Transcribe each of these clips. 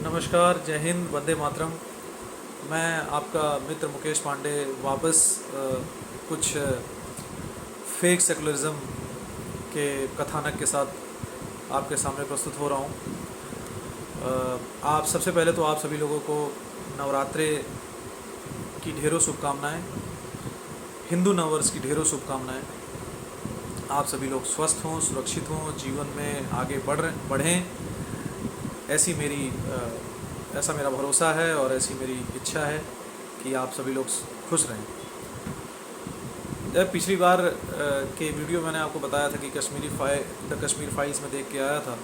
नमस्कार, जय हिंद, वंदे मातरम। मैं आपका मित्र मुकेश पांडे वापस कुछ फेक सेकुलरिज्म के कथानक के साथ आपके सामने प्रस्तुत हो रहा हूँ। आप सबसे पहले तो आप सभी लोगों को नवरात्रे की ढेरों शुभकामनाएं, हिंदू नववर्ष की ढेरों शुभकामनाएं। आप सभी लोग स्वस्थ हों, सुरक्षित हों, जीवन में आगे बढ़ें, ऐसा मेरा भरोसा है और ऐसी मेरी इच्छा है कि आप सभी लोग खुश रहें। जब पिछली बार के वीडियो मैंने आपको बताया था कि द कश्मीर फाइल्स में देख के आया था,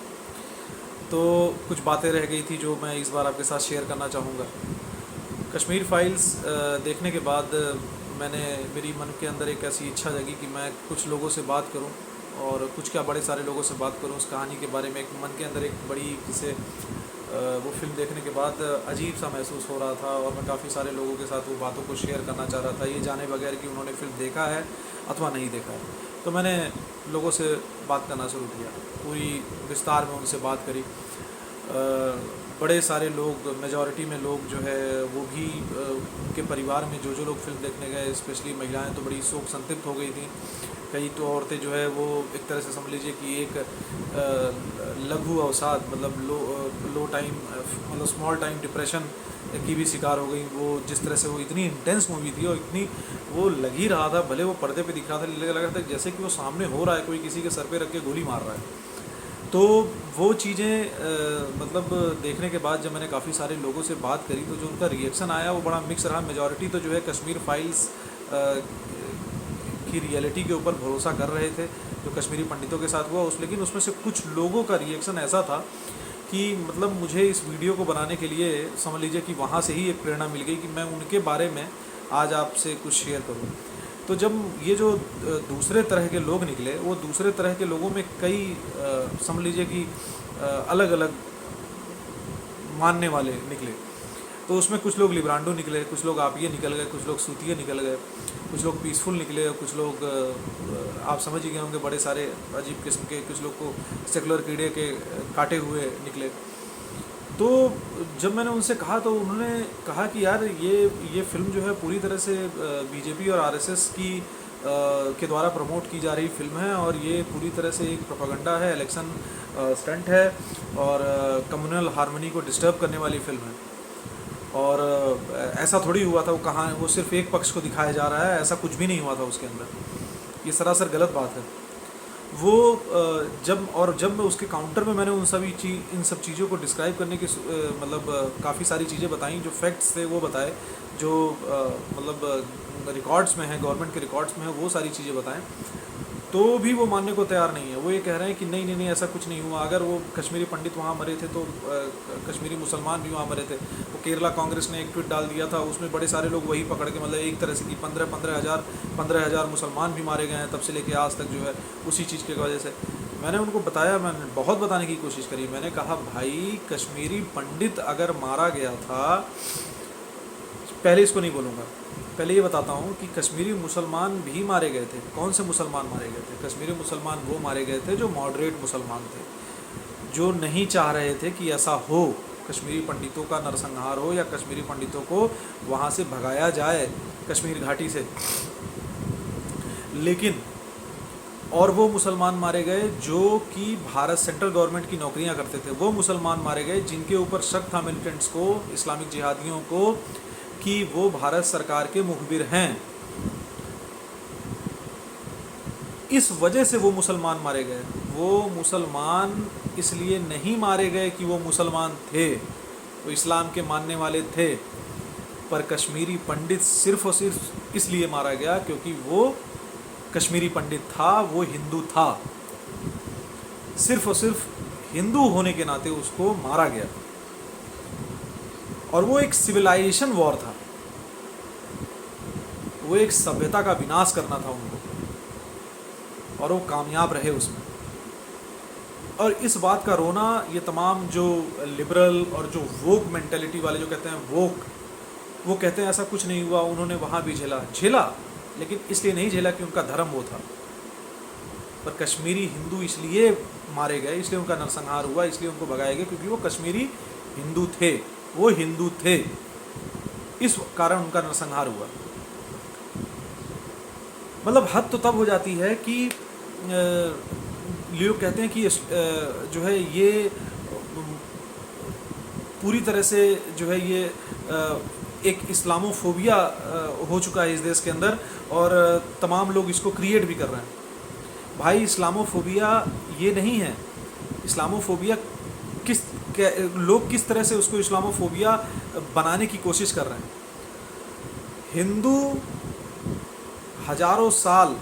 तो कुछ बातें रह गई थी जो मैं इस बार आपके साथ शेयर करना चाहूँगा। कश्मीर फाइल्स देखने के बाद मेरी मन के अंदर एक ऐसी इच्छा जगी कि मैं कुछ लोगों से बात करूं, और कुछ क्या बड़े सारे लोगों से बात करूं उस कहानी के बारे में। एक मन के अंदर एक बड़ी जिसे वो फिल्म देखने के बाद अजीब सा महसूस हो रहा था, और मैं काफ़ी सारे लोगों के साथ वो बातों को शेयर करना चाह रहा था, ये जाने बगैर कि उन्होंने फिल्म देखा है अथवा नहीं देखा है। तो मैंने लोगों से बात करना शुरू किया, पूरी विस्तार में उनसे बात करी। बड़े सारे लोग, मेजॉरिटी में लोग जो है वो भी उनके परिवार में जो लोग फिल्म देखने गए, स्पेशली महिलाएं तो बड़ी शोक संतप्त हो गई थी। कई तो औरतें जो है वो एक तरह से समझ लीजिए कि एक लघु अवसाद, मतलब लो टाइम, मतलब स्मॉल टाइम डिप्रेशन की भी शिकार हो गई। वो जिस तरह से वो इतनी इंटेंस मूवी थी और इतनी वो लग ही रहा था, भले वो पर्दे पे दिख रहा था, लग रहा था जैसे कि वो सामने हो रहा है, कोई किसी के सर पे रख के गोली मार रहा है। तो वो चीज़ें मतलब देखने के बाद जब मैंने काफ़ी सारे लोगों से बात करी, तो जो उनका रिएक्शन आया वो बड़ा मिक्स रहा। मेजॉरिटी तो जो है कश्मीर फाइल्स की रियलिटी के ऊपर भरोसा कर रहे थे जो कश्मीरी पंडितों के साथ हुआ लेकिन उसमें से कुछ लोगों का रिएक्शन ऐसा था कि मतलब मुझे इस वीडियो को बनाने के लिए समझ लीजिए कि वहाँ से ही एक प्रेरणा मिल गई कि मैं उनके बारे में आज आपसे कुछ शेयर करूँ। तो जब ये जो दूसरे तरह के लोग निकले, वो दूसरे तरह के लोगों में कई समझ लीजिए कि अलग अलग मानने वाले निकले। तो उसमें कुछ लोग लिब्रांडो निकले, कुछ लोग आपिये निकल गए, कुछ लोग सूतिये निकल गए, कुछ लोग पीसफुल निकले, और कुछ लोग आप समझ ही गए होंगे बड़े सारे अजीब किस्म के, कुछ लोग को सेकुलर कीड़े के काटे हुए निकले। तो जब मैंने उनसे कहा तो उन्होंने कहा कि यार ये फिल्म जो है पूरी तरह से बीजेपी और आरएसएस के द्वारा प्रमोट की जा रही फिल्म है, और ये पूरी तरह से एक प्रोपेगेंडा है, इलेक्शन स्टंट है, और कम्युनल हार्मनी को डिस्टर्ब करने वाली फिल्म है। और ऐसा थोड़ी हुआ था, वो सिर्फ एक पक्ष को दिखाया जा रहा है, ऐसा कुछ भी नहीं हुआ था उसके अंदर। ये सरासर गलत बात है। वो जब मैं उसके काउंटर में मैंने इन सब चीज़ों को डिस्क्राइब करने की मतलब काफ़ी सारी चीज़ें बताई, जो फैक्ट्स थे वो बताए, जो मतलब रिकॉर्ड्स में है, गवर्नमेंट के रिकॉर्ड्स में है, वो सारी चीज़ें बताएं, तो भी वो मानने को तैयार नहीं है। वो ये कह रहे हैं कि नहीं नहीं ऐसा कुछ नहीं हुआ। अगर वो कश्मीरी पंडित वहाँ मरे थे तो कश्मीरी मुसलमान भी वहाँ मरे थे। वो केरला कांग्रेस ने एक ट्वीट डाल दिया था, उसमें बड़े सारे लोग वही पकड़ के, मतलब एक तरह से कि 15,000 मुसलमान भी मारे गए हैं तब से लेके आज तक, जो है उसी चीज़ की वजह से। मैंने उनको बताया, मैंने बहुत बताने की कोशिश करी। मैंने कहा भाई, कश्मीरी पंडित अगर मारा गया था, पहले इसको नहीं बोलूँगा, पहले ये बताता हूँ कि कश्मीरी मुसलमान भी मारे गए थे। कौन से मुसलमान मारे गए थे? कश्मीरी मुसलमान वो मारे गए थे जो मॉडरेट मुसलमान थे, जो नहीं चाह रहे थे कि ऐसा हो, कश्मीरी पंडितों का नरसंहार हो, या कश्मीरी पंडितों को वहाँ से भगाया जाए कश्मीर घाटी से। लेकिन और वो मुसलमान मारे गए जो कि भारत सेंट्रल गवर्नमेंट की नौकरियां करते थे। वो मुसलमान मारे गए जिनके ऊपर शक था मिलिटेंट्स को, इस्लामिक जिहादियों को, कि वो भारत सरकार के मुखबिर हैं। इस वजह से वो मुसलमान मारे गए। वो मुसलमान इसलिए नहीं मारे गए कि वो मुसलमान थे, वो इस्लाम के मानने वाले थे, पर कश्मीरी पंडित सिर्फ और सिर्फ इसलिए मारा गया क्योंकि वो कश्मीरी पंडित था, वो हिंदू था। सिर्फ और सिर्फ हिंदू होने के नाते उसको मारा गया, और वो एक सिविलाइजेशन वॉर था, वो एक सभ्यता का विनाश करना था उनको, और वो कामयाब रहे उसमें। और इस बात का रोना ये तमाम जो लिबरल और जो वोक मेंटेलिटी वाले जो कहते हैं वोक, वो कहते हैं ऐसा कुछ नहीं हुआ, उन्होंने वहाँ भी झेला, लेकिन इसलिए नहीं झेला कि उनका धर्म वो था। पर कश्मीरी हिंदू इसलिए मारे गए, इसलिए उनका नरसंहार हुआ, इसलिए उनको भगाया गया क्योंकि वो कश्मीरी हिंदू थे, वो हिंदू थे, इस कारण उनका नरसंहार हुआ। मतलब हद तो तब हो जाती है कि लोग कहते हैं कि जो है ये पूरी तरह से जो है ये एक इस्लामोफोबिया हो चुका है इस देश के अंदर, और तमाम लोग इसको क्रिएट भी कर रहे हैं। भाई इस्लामोफोबिया ये नहीं है। इस्लामोफोबिया लोग किस तरह से उसको इस्लामोफोबिया बनाने की कोशिश कर रहे हैं। हिंदू हजारों साल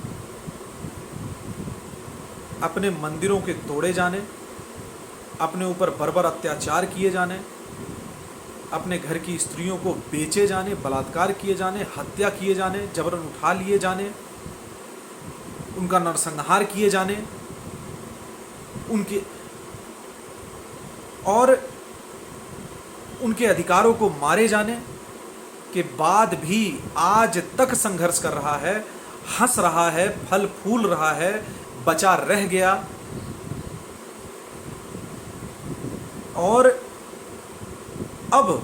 अपने मंदिरों के तोड़े जाने, अपने ऊपर बर्बर अत्याचार किए जाने, अपने घर की स्त्रियों को बेचे जाने, बलात्कार किए जाने, हत्या किए जाने, जबरन उठा लिए जाने, उनका नरसंहार किए जाने, उनके और उनके अधिकारों को मारे जाने के बाद भी आज तक संघर्ष कर रहा है, हंस रहा है, फल फूल रहा है, बचा रह गया। और अब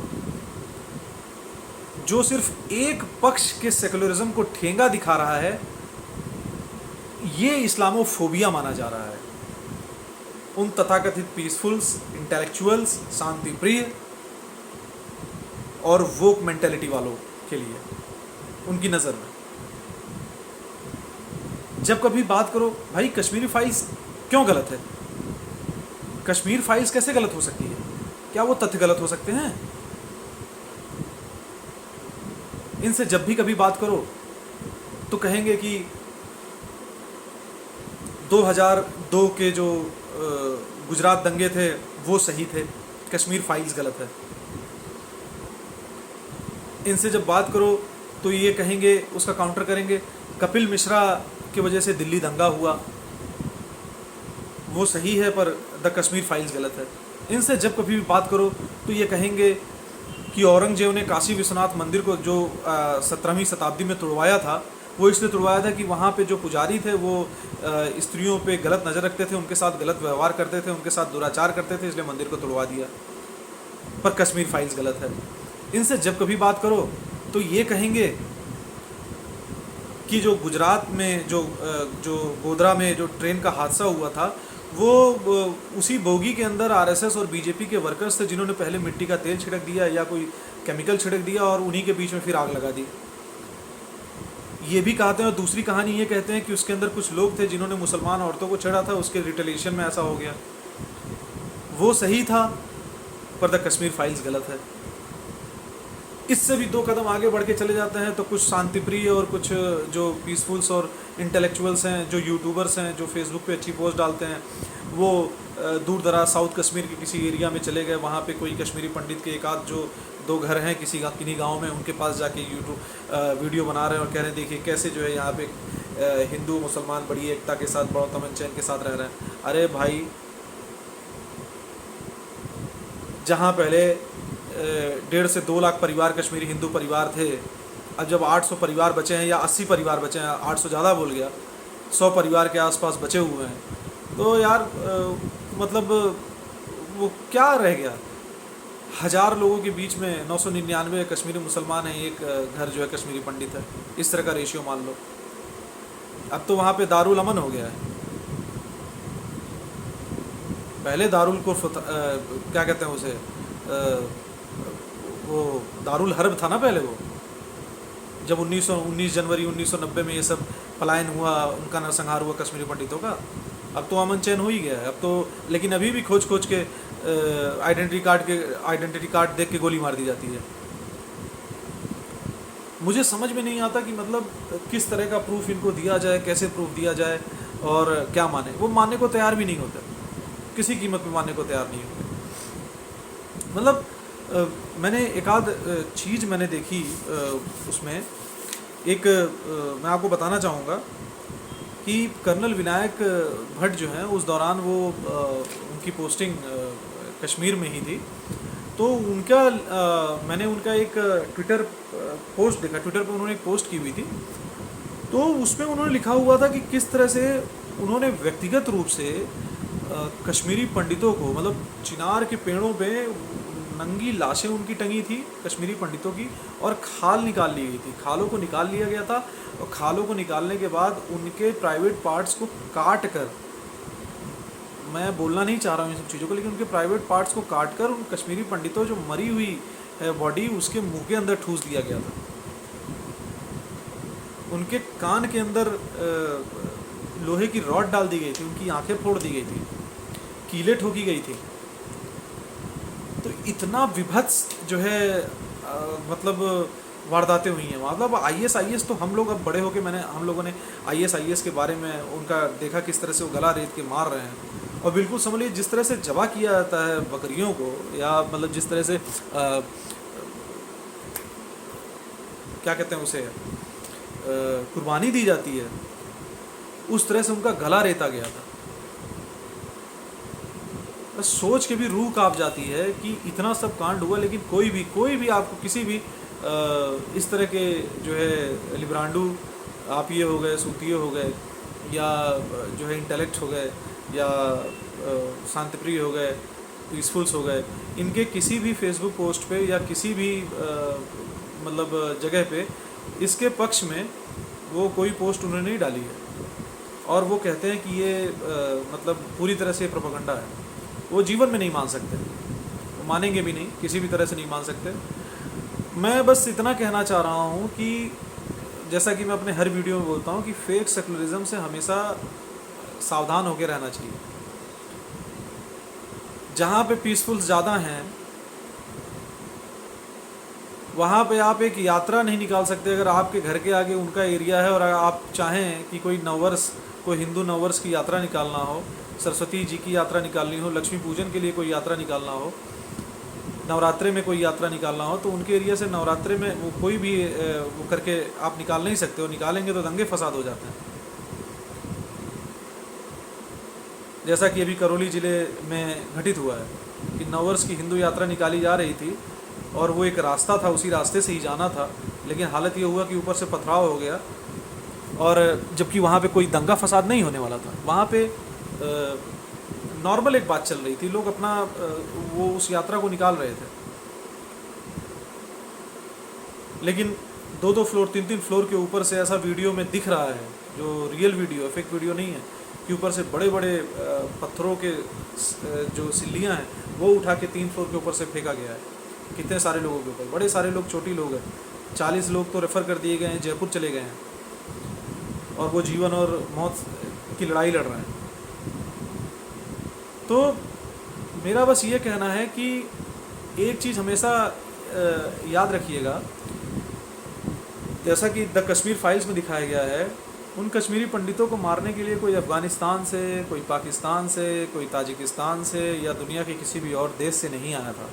जो सिर्फ एक पक्ष के सेकुलरिज्म को ठेंगा दिखा रहा है, ये इस्लामोफोबिया माना जा रहा है। उन तथाकथित पीसफुल्स, इंटेलेक्चुअल्स, शांति प्रिय और वोक मेंटेलिटी वालों के लिए, उनकी नज़र में जब कभी बात करो, भाई कश्मीरी फाइल्स क्यों गलत है? कश्मीर फाइल्स कैसे गलत हो सकती है? क्या वो तथ्य गलत हो सकते हैं? इनसे जब भी कभी बात करो तो कहेंगे कि 2002 के जो गुजरात दंगे थे वो सही थे, कश्मीर फाइल्स गलत है। इनसे जब बात करो तो ये कहेंगे, उसका काउंटर करेंगे, कपिल मिश्रा की वजह से दिल्ली दंगा हुआ, वो सही है पर द कश्मीर फाइल्स गलत है। इनसे जब कभी भी बात करो तो ये कहेंगे कि औरंगजेब ने काशी विश्वनाथ मंदिर को जो 17वीं शताब्दी में तोड़वाया था, वो इसलिए तोड़वाया था कि वहाँ पे जो पुजारी थे वो स्त्रियों पे गलत नज़र रखते थे, उनके साथ गलत व्यवहार करते थे, उनके साथ दुराचार करते थे, इसलिए मंदिर को तोड़वा दिया, पर कश्मीर फाइल्स गलत है। इनसे जब कभी बात करो तो ये कहेंगे कि जो गुजरात में जो गोधरा में जो ट्रेन का हादसा हुआ था, वो उसी बोगी के अंदर आरएसएस और बीजेपी के वर्कर्स थे जिन्होंने पहले मिट्टी का तेल छिड़क दिया या कोई केमिकल छिड़क दिया और उन्हीं के बीच में फिर आग लगा दी, ये भी कहते हैं। और दूसरी कहानी ये कहते हैं कि उसके अंदर कुछ लोग थे जिन्होंने मुसलमान औरतों को छेड़ा था, उसके रिटेलिएशन में ऐसा हो गया। वो सही था पर द कश्मीर फाइल्स गलत है। इससे भी 2 कदम आगे बढ़ के चले जाते हैं तो कुछ शांतिप्रिय और कुछ जो पीसफुल्स और इंटेलेक्चुअल्स हैं, जो यूट्यूबर्स हैं, जो फेसबुक पे अच्छी पोस्ट डालते हैं, वो दूर दराज साउथ कश्मीर के किसी एरिया में चले गए, वहाँ पे कोई कश्मीरी पंडित के एक आध जो 2 घर हैं किन्हीं गाँव में, उनके पास जाके यूट्यूब वीडियो बना रहे हैं और कह रहे हैं देखिए कैसे जो है यहाँ पे हिंदू मुसलमान बड़ी एकता के साथ, बड़ा अमन चैन के साथ रह रहे हैं। अरे भाई, जहाँ पहले 1.5 से 2 लाख परिवार कश्मीरी हिंदू परिवार थे, अब जब 800 परिवार बचे हैं या 80 परिवार बचे हैं, 800 ज़्यादा बोल गया, 100 परिवार के आसपास बचे हुए हैं, तो यार मतलब वो क्या रह गया? 1000 लोगों के बीच में 999 कश्मीरी मुसलमान हैं, एक घर जो है कश्मीरी पंडित है। इस तरह का रेशियो मान लो। अब तो वहाँ पे दारुल अमन हो गया है। पहले दारुल को क्या कहते हैं उसे, वो दारुल हर्ब था ना पहले, वो जब 19 जनवरी 1990 में ये सब पलायन हुआ, उनका नरसंहार हुआ कश्मीरी पंडितों का। अब तो अमन चैन हो ही गया है अब तो, लेकिन अभी भी खोज के आइडेंटिटी कार्ड देख के गोली मार दी जाती है। मुझे समझ में नहीं आता कि मतलब किस तरह का प्रूफ इनको दिया जाए, कैसे प्रूफ दिया जाए और क्या माने। वो मानने को तैयार भी नहीं होते, किसी कीमत पे मानने को तैयार नहीं होते। मतलब मैंने एक आध चीज़ मैंने देखी उसमें एक मैं आपको बताना चाहूँगा कि कर्नल विनायक भट्ट जो हैं उस दौरान वो उनकी पोस्टिंग कश्मीर में ही थी, तो उनका मैंने उनका एक ट्विटर पोस्ट देखा, ट्विटर पर उन्होंने एक पोस्ट की हुई थी, तो उसमें उन्होंने लिखा हुआ था कि किस तरह से उन्होंने व्यक्तिगत रूप से कश्मीरी पंडितों को, मतलब चिनार के पेड़ों पे नंगी लाशें उनकी टंगी थी कश्मीरी पंडितों की, और खाल निकाल ली गई थी। खालों को निकाल लिया गया था, और खालों को निकालने के बाद उनके प्राइवेट पार्ट्स को काट कर, मैं बोलना नहीं चाह रहा हूँ इन सब चीज़ों को, लेकिन उनके प्राइवेट पार्ट्स को काट कर उन कश्मीरी पंडितों जो मरी हुई है बॉडी, उसके मुंह के अंदर ठूस दिया गया था। उनके कान के अंदर लोहे की रॉड डाल दी गई थी, उनकी आंखें फोड़ दी गई थी, कीलें ठोकी गई थी। तो इतना विभत्स जो है मतलब वारदातें हुई हैं। मतलब आईएस तो हम लोग अब बड़े होके हम लोगों ने आईएस के बारे में उनका देखा, किस तरह से वो गला रेत के मार रहे हैं। और बिल्कुल समझ लीजिए जिस तरह से जबा किया जाता है बकरियों को, या मतलब जिस तरह से क्या कहते हैं उसे, कुर्बानी दी जाती है, उस तरह से उनका गला रेता गया था। बस सोच के भी रूह कांप जाती है कि इतना सब कांड हुआ, लेकिन कोई भी आपको किसी भी इस तरह के जो है लिब्रांडू, आप ये हो गए, सूतिये हो गए, या जो है इंटेलेक्ट हो गए, या शांतिप्रिय हो गए, पीसफुल्स हो गए, इनके किसी भी फेसबुक पोस्ट पे या किसी भी मतलब जगह पे इसके पक्ष में वो कोई पोस्ट उन्होंने नहीं डाली है। और वो कहते हैं कि ये मतलब पूरी तरह से प्रोपेगेंडा है। वो जीवन में नहीं मान सकते, वो मानेंगे भी नहीं, किसी भी तरह से नहीं मान सकते। मैं बस इतना कहना चाह रहा हूँ कि जैसा कि मैं अपने हर वीडियो में बोलता हूँ कि फेक सेकुलरिज्म से हमेशा सावधान होकर रहना चाहिए। जहाँ पे पीसफुल्स ज़्यादा हैं वहाँ पे आप एक यात्रा नहीं निकाल सकते। अगर आपके घर के आगे उनका एरिया है और आप चाहें कि कोई नववर्ष, कोई हिंदू नववर्ष की यात्रा निकालना हो, सरस्वती जी की यात्रा निकालनी हो, लक्ष्मी पूजन के लिए कोई यात्रा निकालना हो, नवरात्रे में कोई यात्रा निकालना हो, तो उनके एरिया से नवरात्रे में वो कोई भी वो करके आप निकाल नहीं सकते हो। निकालेंगे तो दंगे फसाद हो जाते हैं। जैसा कि अभी करौली ज़िले में घटित हुआ है कि नववर्ष की हिंदू यात्रा निकाली जा रही थी और वो एक रास्ता था, उसी रास्ते से ही जाना था, लेकिन हालत ये हुआ कि ऊपर से पथराव हो गया, और जबकि वहाँ पे कोई दंगा फसाद नहीं होने वाला था। वहाँ पे नॉर्मल एक बात चल रही थी, लोग अपना वो उस यात्रा को निकाल रहे थे, लेकिन 2-2 फ्लोर 3-3 फ्लोर के ऊपर से ऐसा वीडियो में दिख रहा है, जो रियल वीडियो, फेक वीडियो नहीं है, कि ऊपर से बड़े बड़े पत्थरों के जो सिल्लियाँ हैं वो उठा के 3 फ्लोर के ऊपर से फेंका गया है। कितने सारे लोगों के ऊपर, बड़े सारे लोग, छोटी लोग हैं। 40 लोग तो रेफ़र कर दिए गए हैं, जयपुर चले गए हैं, और वो जीवन और मौत की लड़ाई लड़ रहे हैं। तो मेरा बस ये कहना है कि एक चीज़ हमेशा याद रखिएगा, जैसा कि द कश्मीर फाइल्स में दिखाया गया है, उन कश्मीरी पंडितों को मारने के लिए कोई अफ़गानिस्तान से, कोई पाकिस्तान से, कोई ताजिकिस्तान से या दुनिया के किसी भी और देश से नहीं आया था।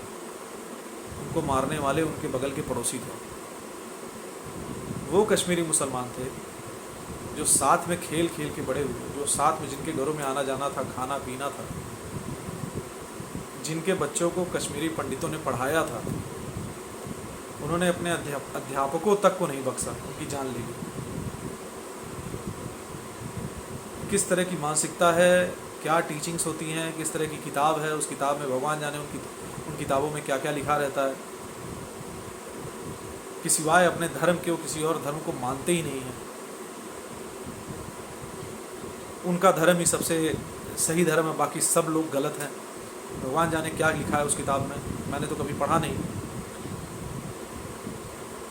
उनको मारने वाले उनके बगल के पड़ोसी थे। वो कश्मीरी मुसलमान थे जो साथ में खेल खेल के बड़े हुए, जो साथ में जिनके घरों में आना जाना था, खाना पीना था, जिनके बच्चों को कश्मीरी पंडितों ने पढ़ाया था। उन्होंने अपने अध्यापकों तक को नहीं बख्शा, उनकी जान ले ली। किस तरह की मानसिकता है, क्या टीचिंग्स होती हैं, किस तरह की किताब है, उस किताब में भगवान जाने उन किताबों में क्या क्या लिखा रहता है, कि सिवाय अपने धर्म के वो किसी और धर्म को मानते ही नहीं हैं। उनका धर्म ही सबसे सही धर्म है, बाकी सब लोग गलत हैं। भगवान जाने क्या लिखा है उस किताब में, मैंने तो कभी पढ़ा नहीं।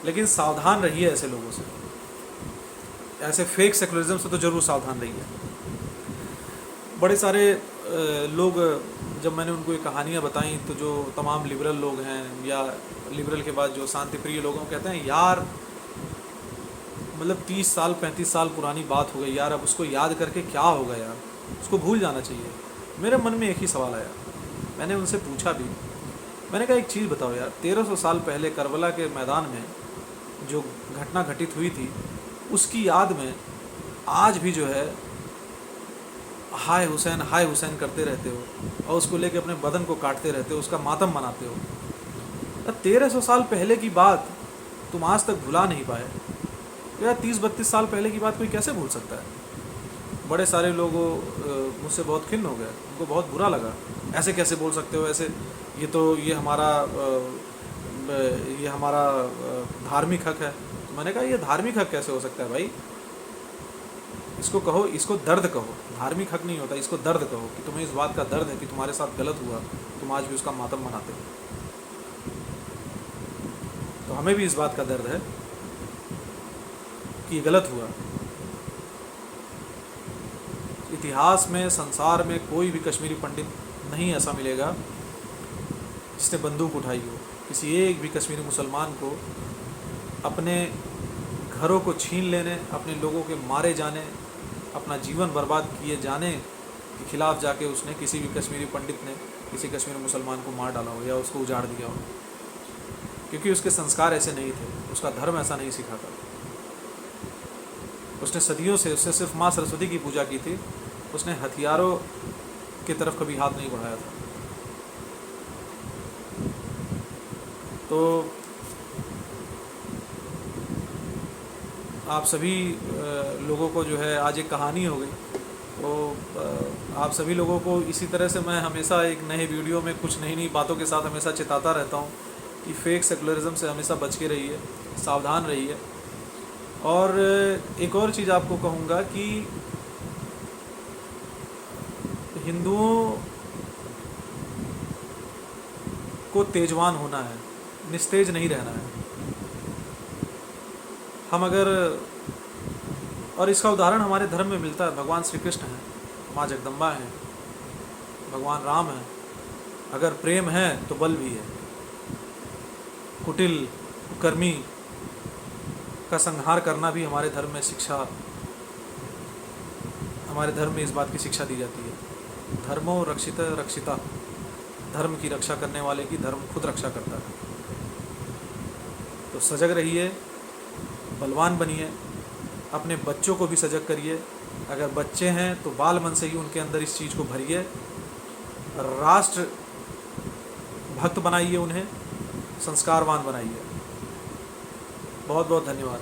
लेकिन सावधान रहिए ऐसे लोगों से, ऐसे फेक सेकुलरिज्म से तो ज़रूर सावधान रहिए। बड़े सारे लोग, जब मैंने उनको ये कहानियाँ बताई, तो जो तमाम लिबरल लोग हैं, या लिबरल के बाद जो शांतिप्रिय लोग हैं, कहते हैं यार मतलब 30 साल 35 साल पुरानी बात हो गई यार, अब उसको याद करके क्या होगा यार, उसको भूल जाना चाहिए। मेरे मन में एक ही सवाल आया, मैंने उनसे पूछा भी, मैंने कहा एक चीज़ बताओ यार, 1300 साल पहले करबला के मैदान में जो घटना घटित हुई थी, उसकी याद में आज भी जो है हाय हुसैन करते रहते हो, और उसको लेके अपने बदन को काटते रहते हो, उसका मातम मनाते हो। 1300 साल पहले की बात तुम आज तक भुला नहीं पाए यार। 30-32 साल पहले की बात कोई कैसे भूल सकता है। बड़े सारे लोग मुझसे बहुत खिन्न हो गए, उनको बहुत बुरा लगा, ऐसे कैसे बोल सकते हो, ऐसे ये हमारा धार्मिक हक है। तो मैंने कहा ये धार्मिक हक कैसे हो सकता है भाई, इसको कहो, इसको दर्द कहो, धार्मिक हक नहीं होता, इसको दर्द कहो कि तुम्हें इस बात का दर्द है कि तुम्हारे साथ गलत हुआ, तुम आज भी उसका मातम मनाते हो। तो हमें भी इस बात का दर्द है कि गलत हुआ। इतिहास में, संसार में कोई भी कश्मीरी पंडित नहीं ऐसा मिलेगा जिसने बंदूक उठाई हो, किसी एक भी कश्मीरी मुसलमान को अपने घरों को छीन लेने, अपने लोगों के मारे जाने, अपना जीवन बर्बाद किए जाने के खिलाफ जाके उसने, किसी भी कश्मीरी पंडित ने किसी कश्मीरी मुसलमान को मार डाला हो या उसको उजाड़ दिया हो, क्योंकि उसके संस्कार ऐसे नहीं थे, उसका धर्म ऐसा नहीं सिखाता। उसने सदियों से, उसने सिर्फ माँ सरस्वती की पूजा की थी, उसने हथियारों की तरफ कभी हाथ नहीं बढ़ाया था। तो आप सभी लोगों को जो है, आज एक कहानी हो गई, तो आप सभी लोगों को इसी तरह से मैं हमेशा एक नए वीडियो में कुछ नई नई बातों के साथ हमेशा चेताता रहता हूँ कि फेक सेकुलरिज्म से हमेशा बच के रहिए, सावधान रहिए। और एक और चीज़ आपको कहूँगा कि हिंदुओं को तेजवान होना है, निस्तेज नहीं रहना है। हम अगर, और इसका उदाहरण हमारे धर्म में मिलता है, भगवान श्री कृष्ण हैं, माँ जगदम्बा हैं, भगवान राम हैं। अगर प्रेम है तो बल भी है। कुटिल, कुकर्मी का संहार करना भी हमारे धर्म में शिक्षा, हमारे धर्म में इस बात की शिक्षा दी जाती है, धर्मो रक्षित रक्षिता, धर्म की रक्षा करने वाले की धर्म खुद रक्षा करता है। तो सजग रहिए, बलवान बनिए, अपने बच्चों को भी सजग करिए। अगर बच्चे हैं तो बाल मन से ही उनके अंदर इस चीज़ को भरिए, राष्ट्र भक्त बनाइए, उन्हें संस्कारवान बनाइए। बहुत बहुत धन्यवाद।